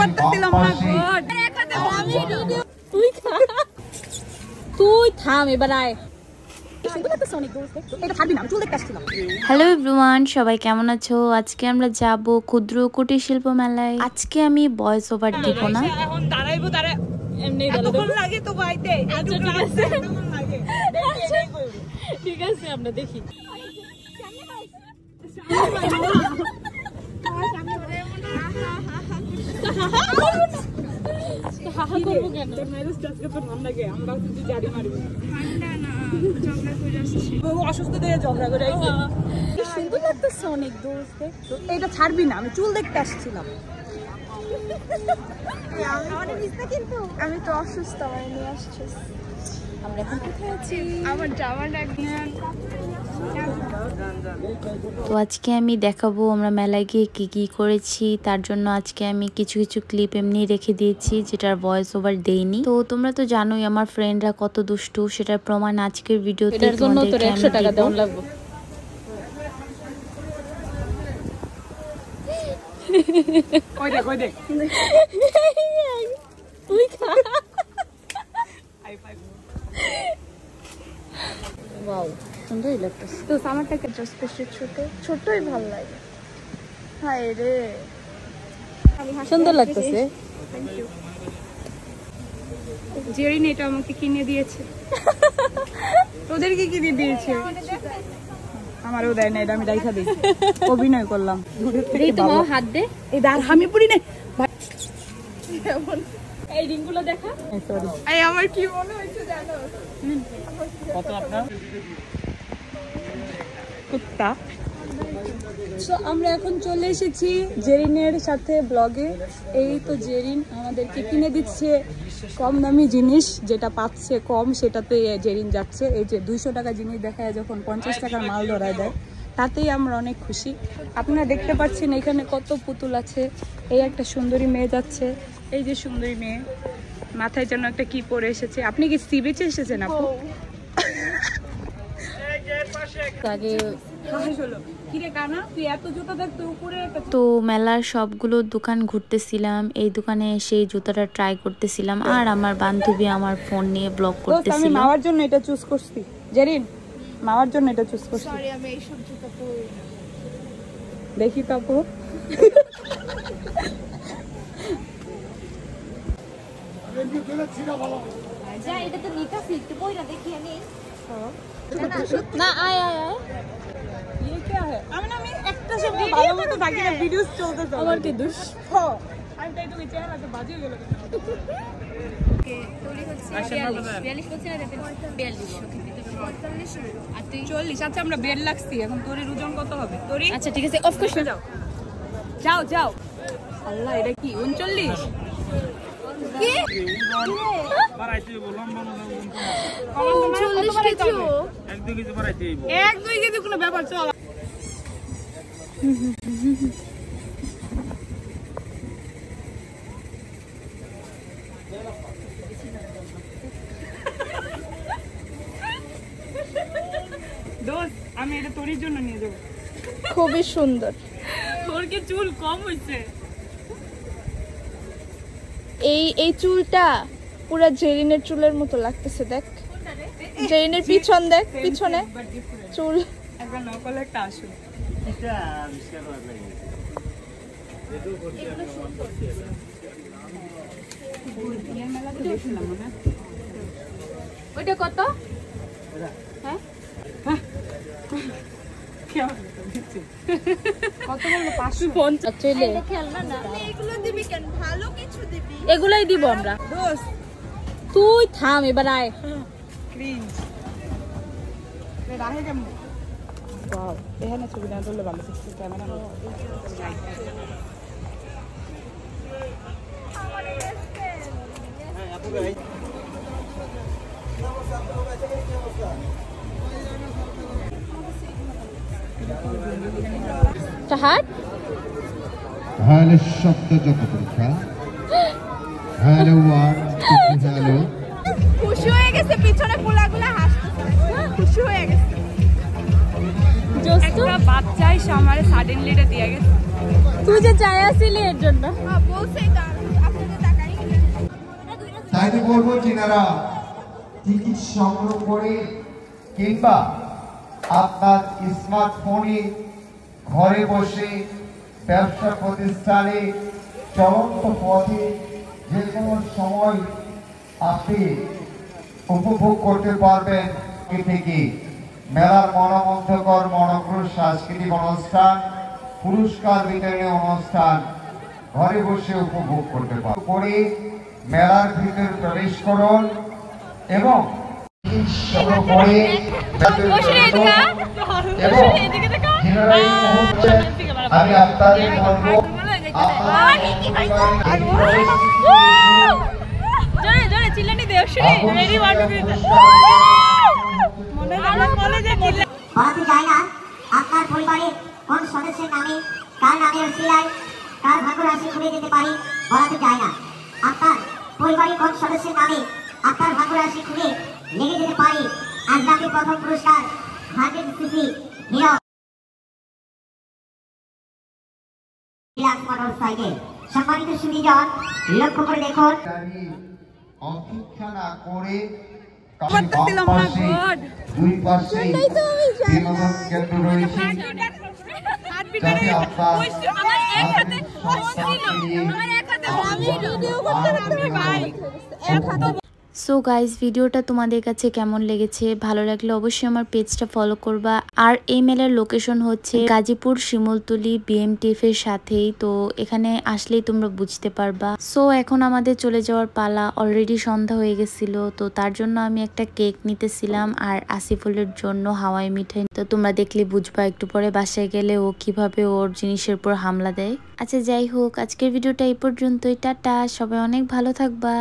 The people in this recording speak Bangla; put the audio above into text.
পারতেছিলাম না তুই থাম এবার আয়। হ্যালো এভরিওয়ান, সবাই কেমন আছো? আজকে আমরা যাব ক্ষুদ্র কুটির শিল্প মেলায়। আজকে আমি ভয়েস ওভার দিব না, এখন দাঁড়াইবো এমনি লাগে তো বাইতে। আচ্ছা ঠিক আছে আমরা দেখি। হাহা করবো কেন? তোর মেজাজ আজকে তো ঠান্ডা গে, আমরা যদি জারি মারবো। ঠান্ডা না, ঝগড়া করে আসছে। ও অসুস্থ দিয়ে ঝগড়া করে আইছে। কি সুন্দর লাগতেছে অনেক দোস্ত। এইটা ছাড়বি না, আমি চুল দেখতে আসছিলাম। আমারে মিসনা কিন্তু আমি তো অসুস্থ, আমারে নিয়ে আসছিস। আমরা এখন কোথায় আছি? আমার জামাটা একদম। তো আজকে আমি দেখাবো আমরা মেলায় গিয়ে কি কি করেছি। তার জন্য আজকে আমি কিছু কিছু ক্লিপ এমনি রেখে দিয়েছি যেটার ভয়েস ওভার দেইনি। তো তোমরা তো জানোই আমার ফ্রেন্ডরা কত দুষ্টু, সেটার প্রমাণ আজকের ভিডিওতে তোমাদেরকে আমি 100 টাকা দেওয়া লাগবে। কই দেখ তুই খা। High five. ওয়াও সুন্দরই লাগতেছে। তো আমারটাকে জাস্ট বেশি ছোটই ভালো লাগে। হায় রে সুন্দর লাগতেছে। Thank you. জেরিন এটা আমাকে কিনে দিয়েছে। তোদেরকে কিনে দিয়েছে? আমারও দেয় না, এটা আমি দেখা দিই। অভিনয় করলাম। এই তো হাত দে। এই দাঁড় আমি পুরি না। এই রিংগুলো দেখা। সরি এই আমার কি মনে হচ্ছে জানো? কত আপনার কুত্তা। সো আমরা এখন চলে এসেছি জেরিনের সাথে ব্লগে। এই তো জেরিন আমাদেরকে কিনে দিচ্ছে কম দামি জিনিস, যেটা পাচ্ছে কম সেটাতে জেরিন যাচ্ছে। এই যে 200 টাকা জিনিস দেখায় যখন 50 টাকার মাল ধরায় দেয়, তাতেই আমরা অনেক খুশি। আপনারা দেখতে পাচ্ছেন এখানে কত পুতুল আছে। এই একটা সুন্দরী মেয়ে যাচ্ছে, এই যে সুন্দরী মেয়ে মাথায় যেন একটা কি পরে এসেছে। আপনি কি সি বিচে এসেছেন আপু? তো মেলার সবগুলো দোকান ঘুরতেছিলাম, এই দোকানে সেই জুতাটা ট্রাই করতেছিলাম, আর আমার বান্ধবী আমার ফোন নিয়ে ব্লগ করতেছিল। আমি মাওয়ার জন্য এটা চুজ করছি জেরিন, মাওয়ার জন্য এটা চুজ করছি। সরি আমি এই সব জুতা পরি দেখি তো আপু। যা এটা তো নিতাছি একটু পয়রা দেখি আমি। না আয় ये क्या है? আমি একটা সময় ভালো মতো থাকি না, ভিডিওস চলতেছে। আমার কি দোষ? আমি তাই তো চেহারা তো বাজে গেল। ওকে তোরি হচ্ছে 42 বলছ না 42 ওকে ভিতরে 45 আর তুই 40। আচ্ছা আমরা বেড লাগছি এখন। তোরি ওজন কত হবে? তোরি আচ্ছা ঠিক আছে অফ কোর্স যাও আল্লাহ এটা কি 39? কি বাড়াইতে বললাম বাবা 40 কেজি 1-2 কেজি বাড়াইতে হইব। 1-2 কেজি কোনো ব্যাপার চল। দোস্ত আমি এটা তোর জন্য নিয়ে যাব। খুবই সুন্দর। তোর কি চুল কম হইছে? এই চুলটা পুরো জেরিনের চুলের মতো লাগতেছে। দেখ জেরিনের পিছন, দেখ পিছনে চুল একটা নকল একটা আসল। এটা বিস্কার লাগে ওইটা কত? হ্যাঁ কত বললো? 550 চলে। এগুলো দিবি কেন? ভালো কিছু দিবি। এগুলাই দিব আমরা। দোস্ত তুই থাম এবার আয়। ক্রিঞ্জ রাহে কেমন? ওয়াও এখানে ছবি না তুললে ভালো লাগছে ক্যামেরা। চাহাত হ্যালো শব্দ যত পরীক্ষা। Hello word hello. খুশি হয়ে গেছে, পিছনে পোলাগুলা হাসতেছে, খুশি হয়ে গেছে। একটা বাচ্চাই আমারে সাডেনলি এটা দিয়ে গেছে। তুই যে চাই আসিলি এর জন্য বলছেই তো আপনাদের টাকাই তাই তো বলবো যিনারা টিকিট সংগ্রহ করে কিংবা আপনার স্মার্টফোনে ঘরে বসে ব্যবসা প্রতিষ্ঠানে চলন্ত পথে যে কোনো সময় আপনি উপভোগ করতে পারবেন থেকে মেলার মনোমুগ্ধকর মনোগ্র সাংস্কৃতিক অনুষ্ঠান পুরস্কার বিতরণী অনুষ্ঠান ঘরে বসে উপভোগ করতে পারবেন করে মেলার ভিতরে প্রবেশ করুন এবং আমি আপনাদের বলবো বলাতে যায় না আপনার পরিবারের কোন সদস্যের নামে কার নামের সিলাই কার ভাগ্য রাশি খুলে যেতে পারি বলাতে যায় না আপনার পরিবারের কোন সদস্যের নামে আপনার ভাগ্য রাশি খুলে লেগে যেতে পারি আজ রাতে প্রথম পুরস্কার 100cc হিরো মোটরসাইকেল সম্মানিত সুধীজন লক্ষ্য করে দেখুন অপেক্ষা না করে দুই পাশে বিনোদন কেন্দ্র রয়েছে যাতে আপনার সো গাইজ ভিডিওটা তোমাদের কাছে কেমন লেগেছে ভালো লাগলে অবশ্যই আমার পেজটা ফলো করবা আর এই মেলার লোকেশন হচ্ছে গাজীপুর শিমুলতলি BMTF এর সাথেই তো এখানে আসলেই তোমরা বুঝতে পারবা সো এখন আমাদের চলে যাওয়ার পালা অলরেডি সন্ধ্যা হয়ে গেছিল তো তার জন্য আমি একটা কেক নিতেছিলাম আর আসিফুলের জন্য হাওয়াই মিঠাই তো তোমরা দেখলে বুঝবা একটু পরে বাসায় গেলে ও কিভাবে ওর জিনিসের উপর হামলা দেয় আচ্ছা যাই হোক আজকের ভিডিওটা এই পর্যন্তই টাটা সবাই অনেক ভালো থাকবা।